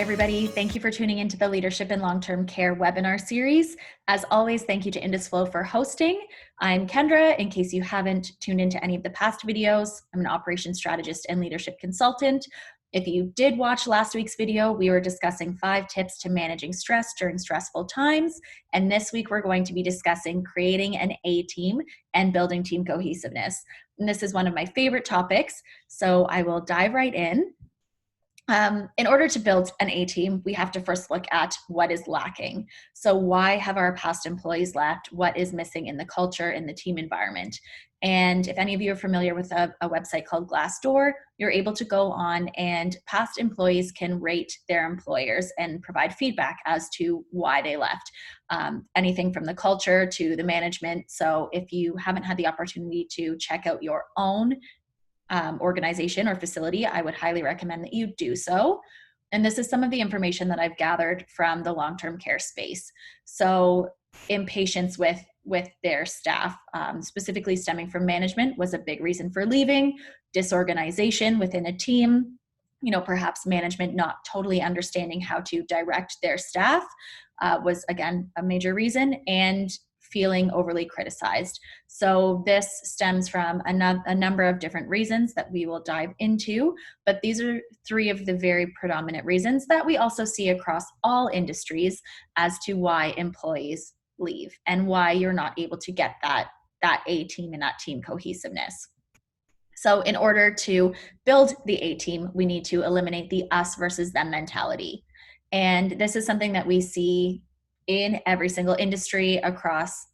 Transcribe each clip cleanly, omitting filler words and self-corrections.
everybody. Thank you for tuning into the Leadership in Long-Term Care webinar series. As always, thank you to IndusFlow for hosting. I'm Kendra. In case you haven't tuned into any of the past videos, I'm an operations strategist and leadership consultant. If you did watch last week's video, we were discussing 5 tips to managing stress during stressful times. And this week, we're going to be discussing creating an A team and building team cohesiveness. And this is one of my favorite topics, so I will dive right in. In order to build an A team, we have to first look at what is lacking. So why have our past employees left? What is missing in the culture, in the team environment? And if any of you are familiar with a website called Glassdoor, you're able to go on and past employees can rate their employers and provide feedback as to why they left. Anything from the culture to the management. So if you haven't had the opportunity to check out your own organization or facility, I would highly recommend that you do so. And this is some of the information that I've gathered from the long-term care space. So impatience with their staff, specifically stemming from management, was a big reason for leaving. Disorganization within a team, perhaps management not totally understanding how to direct their staff was, again, a major reason. And feeling overly criticized. So this stems from a number of different reasons that we will dive into, but these are 3 of the very predominant reasons that we also see across all industries as to why employees leave and why you're not able to get that A team and that team cohesiveness. So in order to build the A team, we need to eliminate the us versus them mentality. And this is something that we see in every single industry across,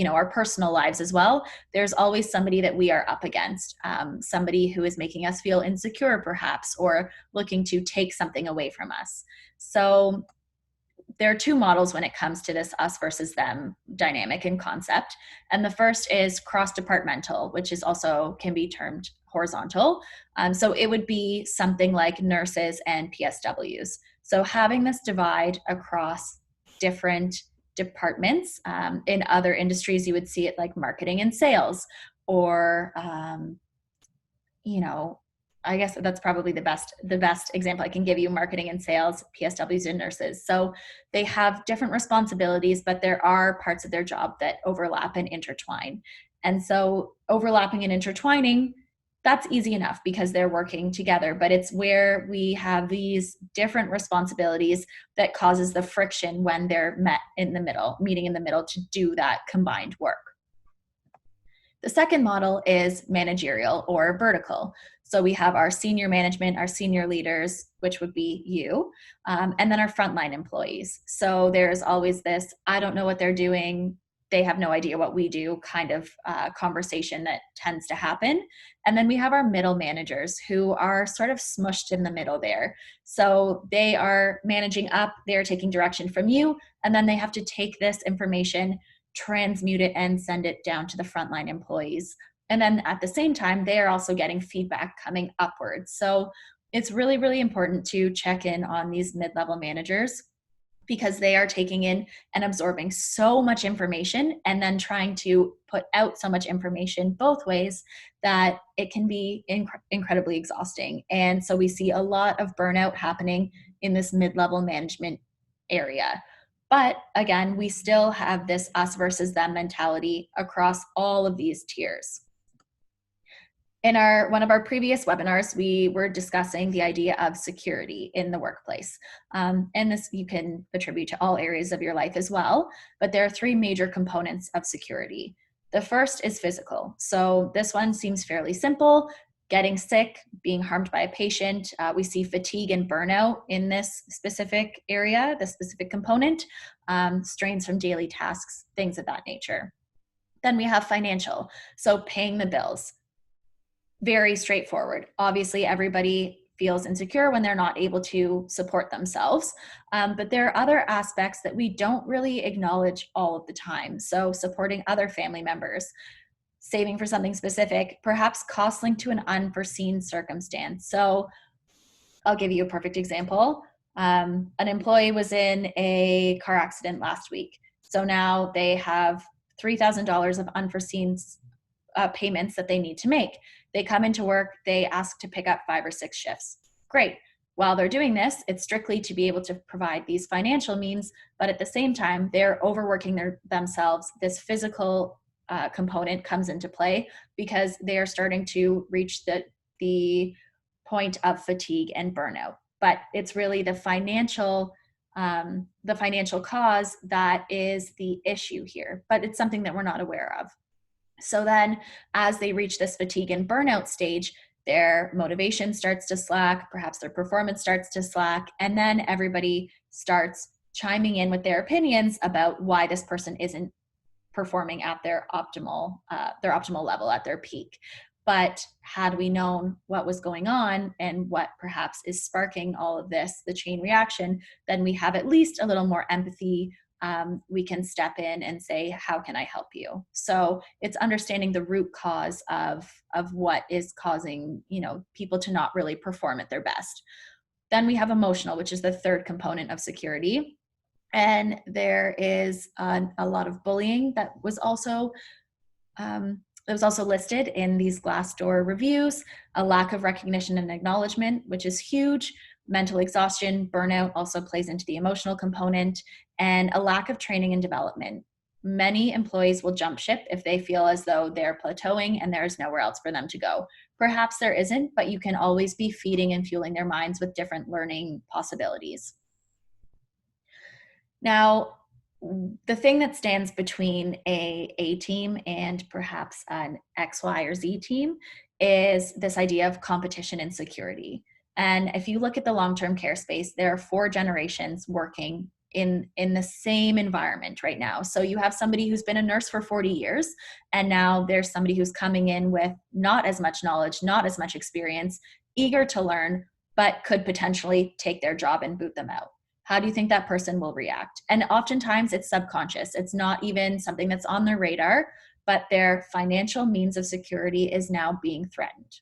our personal lives as well. There's always somebody that we are up against, somebody who is making us feel insecure perhaps, or looking to take something away from us. So there are 2 models when it comes to this us versus them dynamic and concept. And the first is cross-departmental, which is also can be termed horizontal. So it would be something like nurses and PSWs. So having this divide across different departments. In other industries, you would see it like marketing and sales, or, I guess that's probably the best example I can give you, marketing and sales, PSWs and nurses. So they have different responsibilities, but there are parts of their job that overlap and intertwine. And so overlapping and intertwining, that's easy enough because they're working together, but it's where we have these different responsibilities that causes the friction when they're meeting in the middle to do that combined work. The second model is managerial or vertical. So we have our senior management, our senior leaders, which would be you, and then our frontline employees. So there's always this, I don't know what they're doing, they have no idea what we do kind of conversation that tends to happen. And then we have our middle managers who are sort of smushed in the middle there. So they are managing up, they're taking direction from you, and then they have to take this information, transmute it, and send it down to the frontline employees. And then at the same time, they are also getting feedback coming upwards. So it's really, really important to check in on these mid-level managers, because they are taking in and absorbing so much information and then trying to put out so much information both ways that it can be incredibly exhausting. And so we see a lot of burnout happening in this mid-level management area. But again, we still have this us versus them mentality across all of these tiers. In one of our previous webinars, we were discussing the idea of security in the workplace. And this you can attribute to all areas of your life as well, but there are 3 major components of security. The first is physical. So this one seems fairly simple: getting sick, being harmed by a patient. We see fatigue and burnout in this specific area, the specific component, strains from daily tasks, things of that nature. Then we have financial, so paying the bills. Very straightforward. Obviously, everybody feels insecure when they're not able to support themselves. But there are other aspects that we don't really acknowledge all of the time. So supporting other family members, saving for something specific, perhaps cost linked to an unforeseen circumstance. So I'll give you a perfect example. An employee was in a car accident last week. So now they have $3,000 of unforeseen payments that they need to make. They come into work, they ask to pick up 5 or 6 shifts. Great. While they're doing this, it's strictly to be able to provide these financial means, but at the same time, they're overworking themselves. This physical component comes into play because they are starting to reach the point of fatigue and burnout. But it's really the financial cause that is the issue here. But it's something that we're not aware of. So then, as they reach this fatigue and burnout stage, their motivation starts to slack, perhaps their performance starts to slack, and then everybody starts chiming in with their opinions about why this person isn't performing at their optimal level, at their peak. But had we known what was going on and what perhaps is sparking all of this, the chain reaction, then we have at least a little more empathy. We can step in and say, how can I help you? So it's understanding the root cause of what is causing, people to not really perform at their best. Then we have emotional, which is the third component of security. And there is a lot of bullying that was also listed in these Glassdoor reviews, a lack of recognition and acknowledgement, which is huge. Mental exhaustion, burnout also plays into the emotional component, and a lack of training and development. Many employees will jump ship if they feel as though they're plateauing and there's nowhere else for them to go. Perhaps there isn't, but you can always be feeding and fueling their minds with different learning possibilities. Now, the thing that stands between a team and perhaps an X, Y, or Z team is this idea of competition and security. And if you look at the long-term care space, there are 4 generations working in the same environment right now. So you have somebody who's been a nurse for 40 years, and now there's somebody who's coming in with not as much knowledge, not as much experience, eager to learn, but could potentially take their job and boot them out. How do you think that person will react? And oftentimes it's subconscious. It's not even something that's on their radar, but their financial means of security is now being threatened.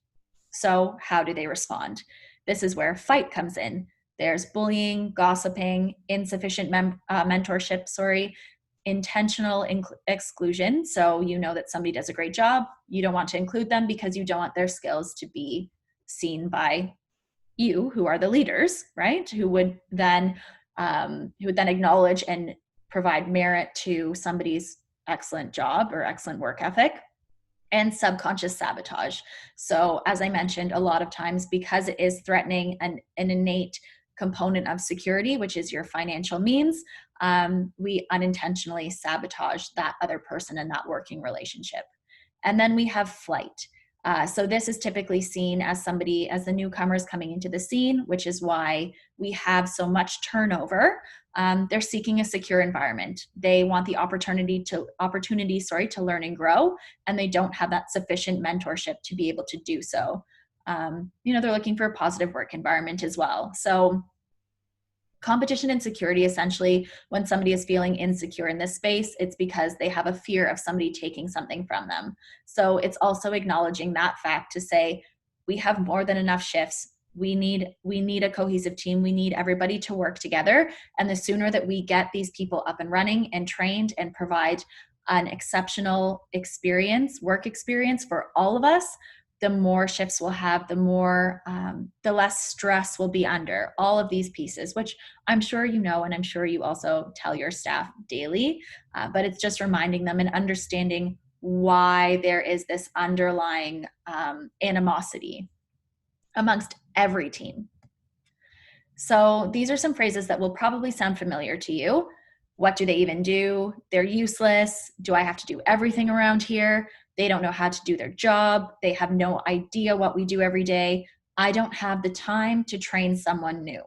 So how do they respond? This is where fight comes in. There's bullying, gossiping, insufficient mentorship, intentional exclusion. So you know that somebody does a great job. You don't want to include them because you don't want their skills to be seen by you, who are the leaders, right? Who would then acknowledge and provide merit to somebody's excellent job or excellent work ethic. And subconscious sabotage. So as I mentioned, a lot of times, because it is threatening an innate component of security, which is your financial means, we unintentionally sabotage that other person in that working relationship. And then we have flight. So this is typically seen as as the newcomers coming into the scene, which is why we have so much turnover. They're seeking a secure environment. They want the opportunity to learn and grow, and they don't have that sufficient mentorship to be able to do so. They're looking for a positive work environment as well. So competition and security, essentially, when somebody is feeling insecure in this space, it's because they have a fear of somebody taking something from them. So it's also acknowledging that fact to say, we have more than enough shifts. We need a cohesive team. We need everybody to work together. And the sooner that we get these people up and running and trained and provide an exceptional work experience for all of us, the more shifts we'll have, the less stress we'll be under. All of these pieces, which I'm sure you know, and I'm sure you also tell your staff daily, but it's just reminding them and understanding why there is this underlying animosity amongst every team. So these are some phrases that will probably sound familiar to you. What do they even do? They're useless. Do I have to do everything around here? They don't know how to do their job. They have no idea what we do every day. I don't have the time to train someone new.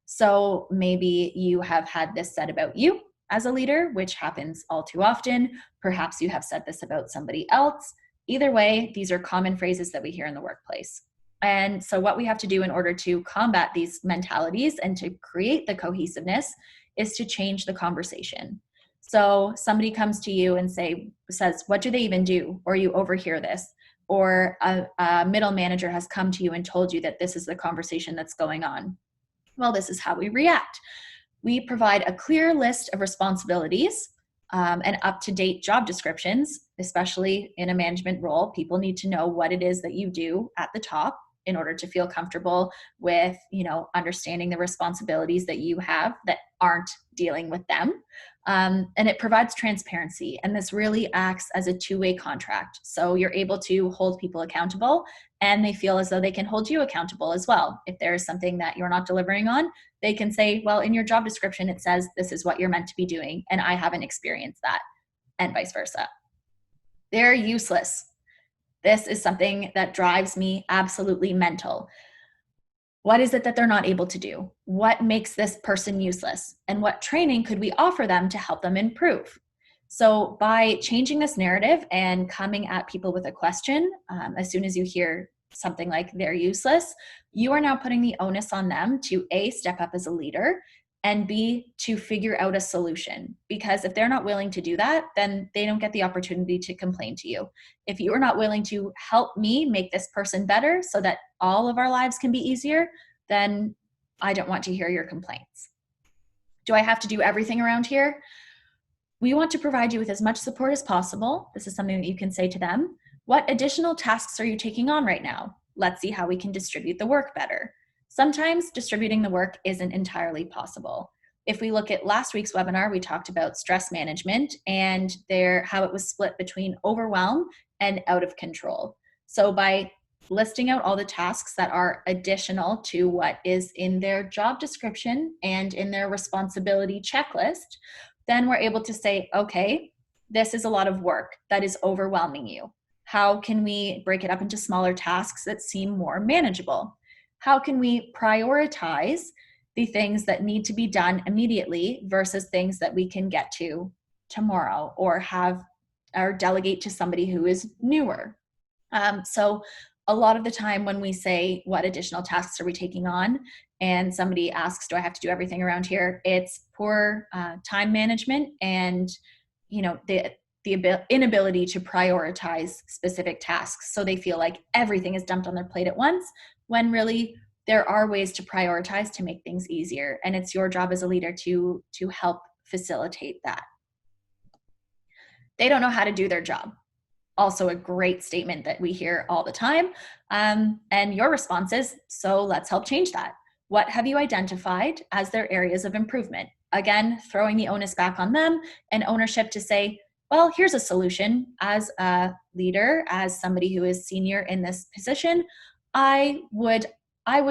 So maybe you have had this said about you as a leader, which happens all too often. Perhaps you have said this about somebody else. Either way, these are common phrases that we hear in the workplace. And so what we have to do in order to combat these mentalities and to create the cohesiveness is to change the conversation. So somebody comes to you and says, what do they even do? Or you overhear this. Or a middle manager has come to you and told you that this is the conversation that's going on. Well, this is how we react. We provide a clear list of responsibilities and up-to-date job descriptions, especially in a management role. People need to know what it is that you do at the top. in order to feel comfortable with, understanding the responsibilities that you have that aren't dealing with them. And it provides transparency. And this really acts as a two-way contract. So you're able to hold people accountable, and they feel as though they can hold you accountable as well. If there is something that you're not delivering on, they can say, well, in your job description, it says this is what you're meant to be doing, and I haven't experienced that, and vice versa. They're useless. This is something that drives me absolutely mental. What is it that they're not able to do? What makes this person useless? And what training could we offer them to help them improve? So by changing this narrative and coming at people with a question, as soon as you hear something like they're useless, you are now putting the onus on them to A, step up as a leader, and B, to figure out a solution. Because if they're not willing to do that, then they don't get the opportunity to complain to you. If you are not willing to help me make this person better so that all of our lives can be easier, then I don't want to hear your complaints. Do I have to do everything around here? We want to provide you with as much support as possible. This is something that you can say to them. What additional tasks are you taking on right now? Let's see how we can distribute the work better. Sometimes distributing the work isn't entirely possible. If we look at last week's webinar, we talked about stress management and how it was split between overwhelm and out of control. So by listing out all the tasks that are additional to what is in their job description and in their responsibility checklist, then we're able to say, okay, this is a lot of work that is overwhelming you. How can we break it up into smaller tasks that seem more manageable? How can we prioritize the things that need to be done immediately versus things that we can get to tomorrow or delegate to somebody who is newer? So a lot of the time when we say, what additional tasks are we taking on? And somebody asks, do I have to do everything around here? It's poor time management and, the inability to prioritize specific tasks. So they feel like everything is dumped on their plate at once, when really there are ways to prioritize to make things easier. And it's your job as a leader to help facilitate that. They don't know how to do their job. Also a great statement that we hear all the time. And your response is, so let's help change that. What have you identified as their areas of improvement? Again, throwing the onus back on them and ownership to say, well, here's a solution. As a leader, as somebody who is senior in this position, I would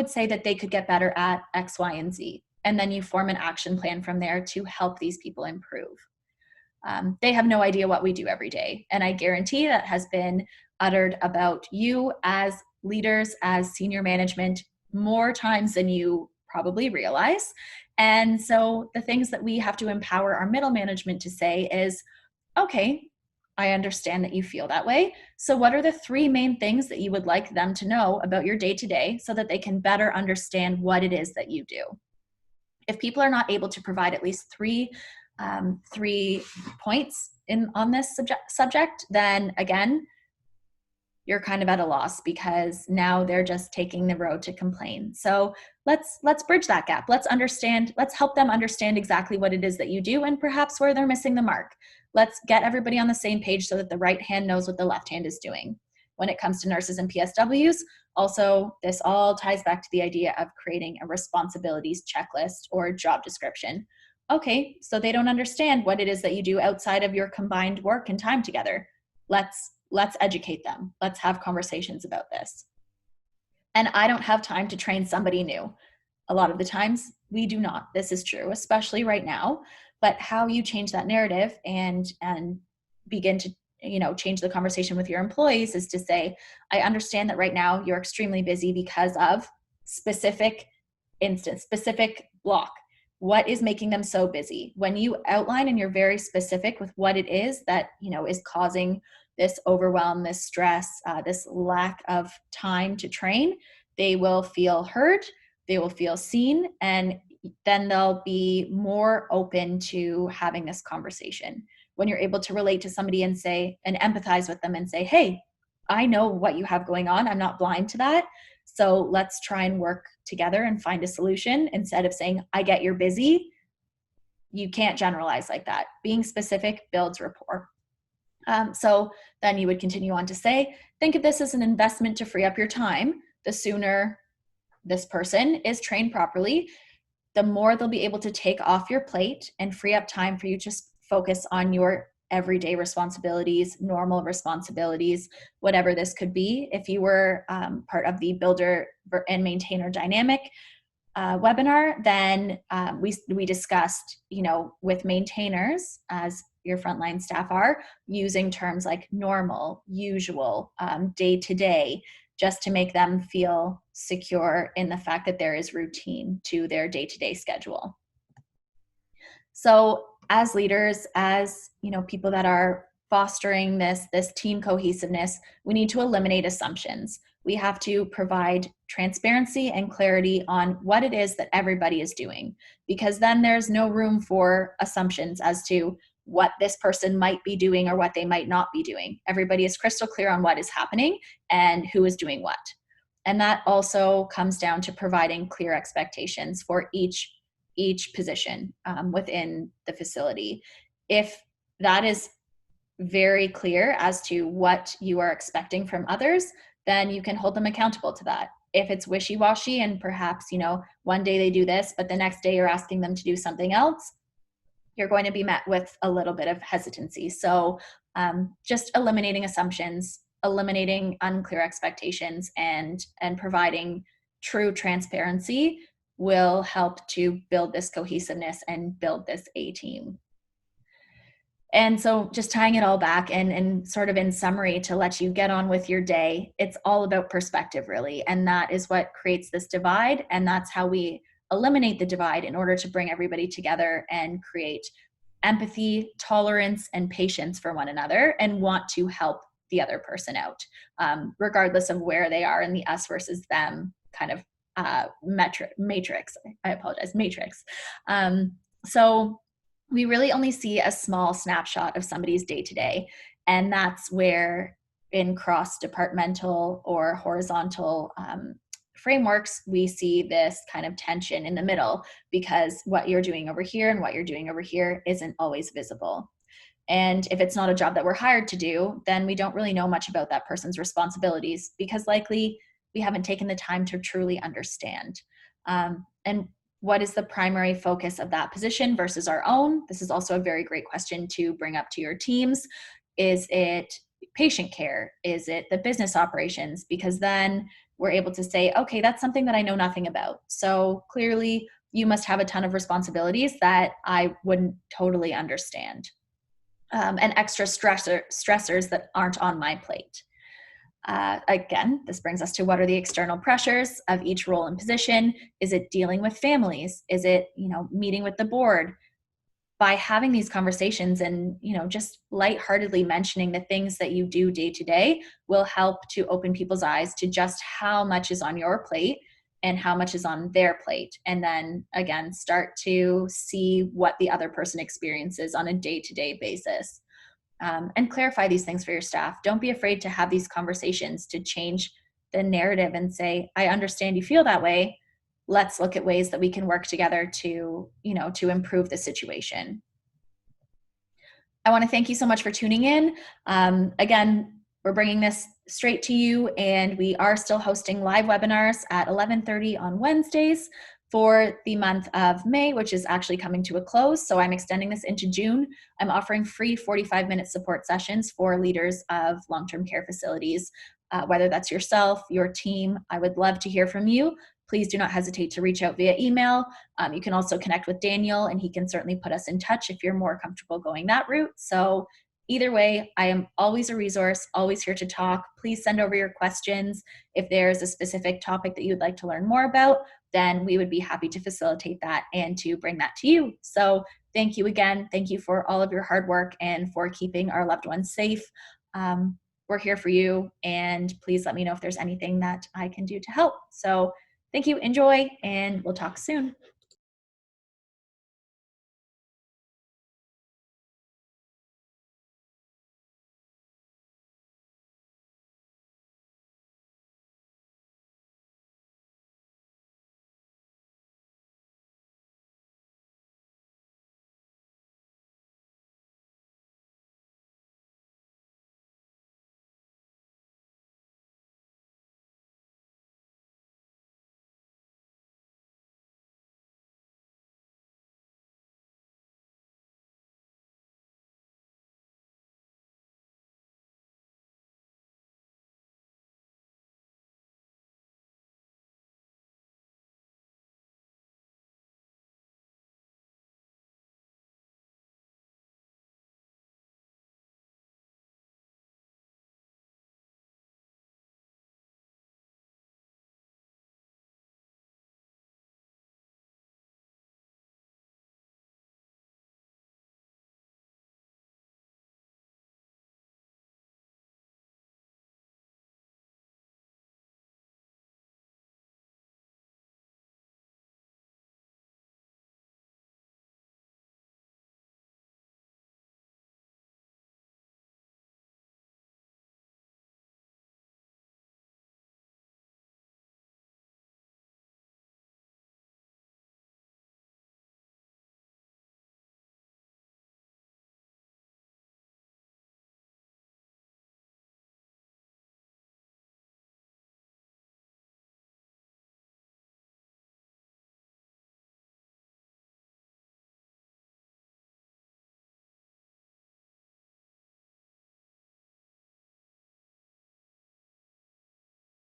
say that they could get better at X, Y, and Z. And then you form an action plan from there to help these people improve. They have no idea what we do every day. And I guarantee that has been uttered about you as leaders, as senior management, more times than you probably realize. And so the things that we have to empower our middle management to say is, okay, I understand that you feel that way. So what are the three main things that you would like them to know about your day-to-day so that they can better understand what it is that you do? If people are not able to provide at least three points on this subject, then again, you're kind of at a loss because now they're just taking the road to complain. So let's bridge that gap. Let's help them understand exactly what it is that you do and perhaps where they're missing the mark. Let's get everybody on the same page so that the right hand knows what the left hand is doing. When it comes to nurses and PSWs, also, this all ties back to the idea of creating a responsibilities checklist or job description. Okay, so they don't understand what it is that you do outside of your combined work and time together. Let's educate them. Let's have conversations about this. And I don't have time to train somebody new. A lot of the times we do not. This is true, especially right now. But how you change that narrative and begin to change the conversation with your employees is to say, I understand that right now you're extremely busy because of specific instance, specific block. What is making them so busy? When you outline and you're very specific with what it is that is causing this overwhelm, this stress, this lack of time to train, they will feel heard, they will feel seen, and then they'll be more open to having this conversation. When you're able to relate to somebody and say, and empathize with them and say, hey, I know what you have going on. I'm not blind to that. So let's try and work together and find a solution instead of saying, I get you're busy. You can't generalize like that. Being specific builds rapport. So then you would continue on to say, think of this as an investment to free up your time. the sooner this person is trained properly, the more they'll be able to take off your plate and free up time for you to just focus on your everyday responsibilities, normal responsibilities, whatever this could be. If you were part of the builder and maintainer dynamic webinar, then we discussed, with maintainers, as your frontline staff are, using terms like normal, usual, day to day, just to make them feel secure in the fact that there is routine to their day-to-day schedule. So as leaders, as people that are fostering this team cohesiveness, we need to eliminate assumptions. We have to provide transparency and clarity on what it is that everybody is doing, because then there's no room for assumptions as to what this person might be doing or what they might not be doing. Everybody is crystal clear on what is happening and who is doing what. And that also comes down to providing clear expectations for each position within the facility. If that is very clear as to what you are expecting from others, then you can hold them accountable to that. If it's wishy-washy and perhaps, one day they do this, but the next day you're asking them to do something else, you're going to be met with a little bit of hesitancy. So just eliminating assumptions, eliminating unclear expectations, and providing true transparency will help to build this cohesiveness and build this A team. And so just tying it all back and sort of in summary to let you get on with your day, it's all about perspective, really. And that is what creates this divide. And that's how we eliminate the divide in order to bring everybody together and create empathy, tolerance, and patience for one another, and want to help the other person out, regardless of where they are in the us versus them kind of matrix. I apologize, matrix. So we really only see a small snapshot of somebody's day-to-day. And that's where in cross-departmental or horizontal frameworks, we see this kind of tension in the middle, because what you're doing over here and what you're doing over here isn't always visible. And if it's not a job that we're hired to do, then we don't really know much about that person's responsibilities, because likely we haven't taken the time to truly understand. And what is the primary focus of that position versus our own? This is also a very great question to bring up to your teams. Is it patient care? Is it the business operations? Because then we're able to say, okay, that's something that I know nothing about. So clearly you must have a ton of responsibilities that I wouldn't totally understand. And extra stressors that aren't on my plate. Again, this brings us to what are the external pressures of each role and position? Is it dealing with families? Is it, meeting with the board? By having these conversations and, just lightheartedly mentioning the things that you do day to day will help to open people's eyes to just how much is on your plate and how much is on their plate. And then again, start to see what the other person experiences on a day-to-day basis. And clarify these things for your staff. Don't be afraid to have these conversations to change the narrative and say, I understand you feel that way. Let's look at ways that we can work together to improve the situation. I want to thank you so much for tuning in. Again, we're bringing this straight to you, and we are still hosting live webinars at 11:30 on Wednesdays for the month of May, which is actually coming to a close. So I'm extending this into June. I'm offering free 45-minute support sessions for leaders of long-term care facilities, whether that's yourself, your team. I would love to hear from you. Please do not hesitate to reach out via email. You can also connect with Daniel, and he can certainly put us in touch if you're more comfortable going that route. So either way, I am always a resource, always here to talk. Please send over your questions. If there's a specific topic that you'd like to learn more about, then we would be happy to facilitate that and to bring that to you. So thank you again. Thank you for all of your hard work and for keeping our loved ones safe. We're here for you, and please let me know if there's anything that I can do to help. So thank you, enjoy, and we'll talk soon.